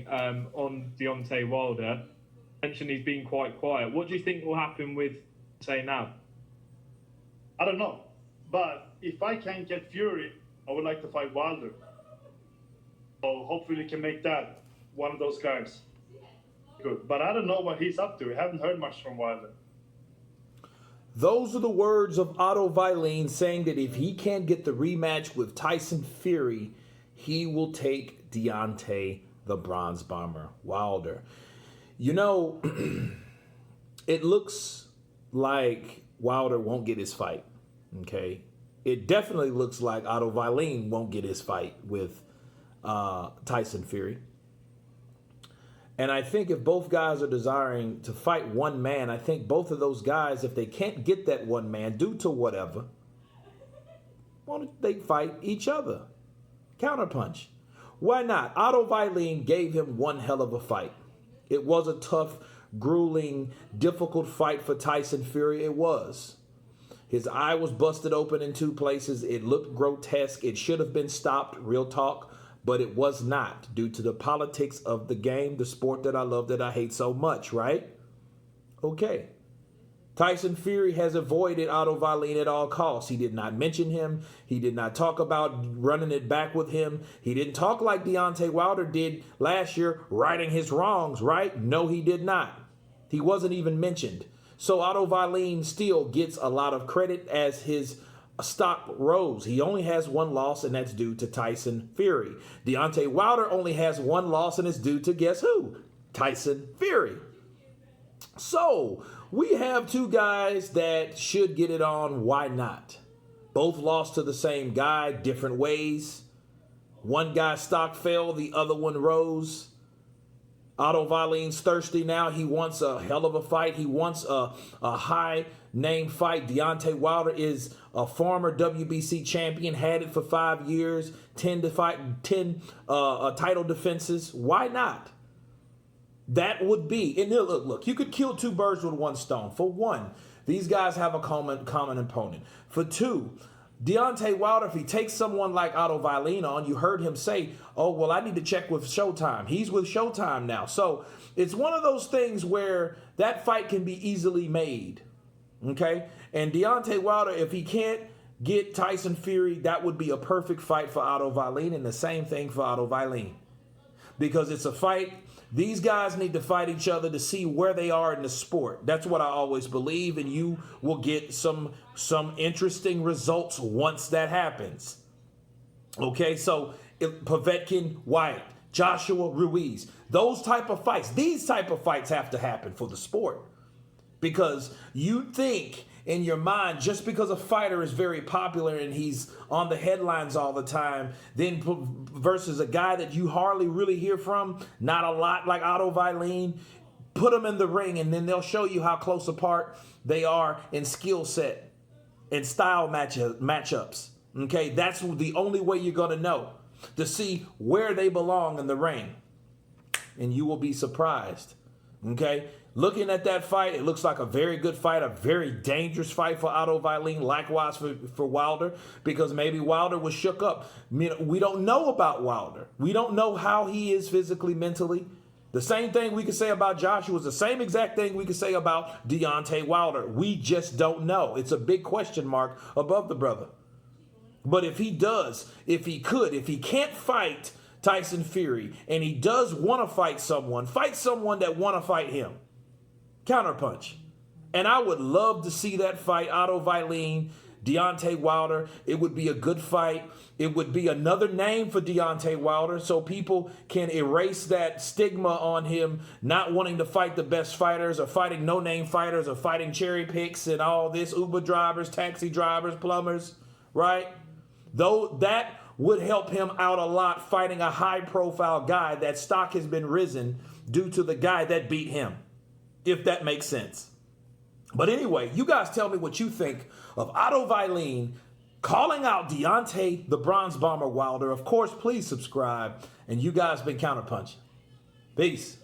on Deontay Wilder. Mentioned he's been quite quiet. What do you think will happen with Deontay now? I don't know. But if I can get Fury, I would like to fight Wilder. So hopefully we can make that one of those guys. Good. But I don't know what he's up to. I haven't heard much from Wilder. Those are the words of Otto Wallin saying that if he can't get the rematch with Tyson Fury, he will take Deontay the Bronze Bomber Wilder. You know, it looks like Wilder won't get his fight, okay? It definitely looks like Otto Wallin won't get his fight with Tyson Fury. And I think if both guys are desiring to fight one man, I think both of those guys, if they can't get that one man due to whatever, why don't they fight each other? Counterpunch. Why not? Otto Wallin gave him one hell of a fight. It was a tough, grueling, difficult fight for Tyson Fury. It was. His eye was busted open in two places. It looked grotesque. It should have been stopped, real talk, but it was not due to the politics of the game, the sport that I love, that I hate so much, right? Okay. Tyson Fury has avoided Otto Wallin at all costs. He did not mention him. He did not talk about running it back with him. He didn't talk like Deontay Wilder did last year, righting his wrongs, right? No, he did not. He wasn't even mentioned. So Otto Wallin still gets a lot of credit as his stock rose. He only has one loss, and that's due to Tyson Fury. Deontay Wilder only has one loss, and it's due to guess who? Tyson Fury. So we have two guys that should get it on. Why not? Both lost to the same guy, different ways. One guy's stock fell, the other one rose. Otto Wallin's thirsty now. He wants a hell of a fight. He wants a high-name fight. Deontay Wilder is a former WBC champion, had it for 5 years, 10 title defenses. Why not? That would be, and look, you could kill two birds with one stone. For one, these guys have a common opponent. For two, Deontay Wilder, if he takes someone like Otto Wallin on, you heard him say, oh, well, I need to check with Showtime. He's with Showtime now. So it's one of those things where that fight can be easily made, okay? And Deontay Wilder, if he can't get Tyson Fury, that would be a perfect fight for Otto Wallin, and the same thing for Otto Wallin. Because it's a fight. These guys need to fight each other to see where they are in the sport. That's what I always believe, and you will get some interesting results once that happens. Okay, so Povetkin, Wyatt, Joshua Ruiz, those type of fights, these type of fights have to happen for the sport. Because you think in your mind, just because a fighter is very popular and he's on the headlines all the time, then versus a guy that you hardly really hear from, not a lot, like Otto Wallin, put them in the ring and then they'll show you how close apart they are in skill set and style matchups. Okay, that's the only way you're going to know, to see where they belong in the ring. And you will be surprised. Okay, looking at that fight, it looks like a very good fight, a very dangerous fight for Otto Wallin, likewise for Wilder, because maybe Wilder was shook up. We don't know about Wilder. We don't know how he is physically, mentally. The same thing we could say about Joshua is the same exact thing we could say about Deontay Wilder. We just don't know. It's a big question mark above the brother. But if he does, if he can't fight Tyson Fury, and he does want to fight someone that want to fight him. Counterpunch. And I would love to see that fight, Otto Wallin, Deontay Wilder. It would be a good fight. It would be another name for Deontay Wilder, so people can erase that stigma on him not wanting to fight the best fighters, or fighting no-name fighters, or fighting cherry picks and all this, Uber drivers, taxi drivers, plumbers, right? Though that would help him out a lot, fighting a high-profile guy that stock has been risen due to the guy that beat him, if that makes sense. But anyway, you guys tell me what you think of Otto Wallin calling out Deontay the Bronze Bomber Wilder. Of course, please subscribe, and you guys been Counterpunching. Peace.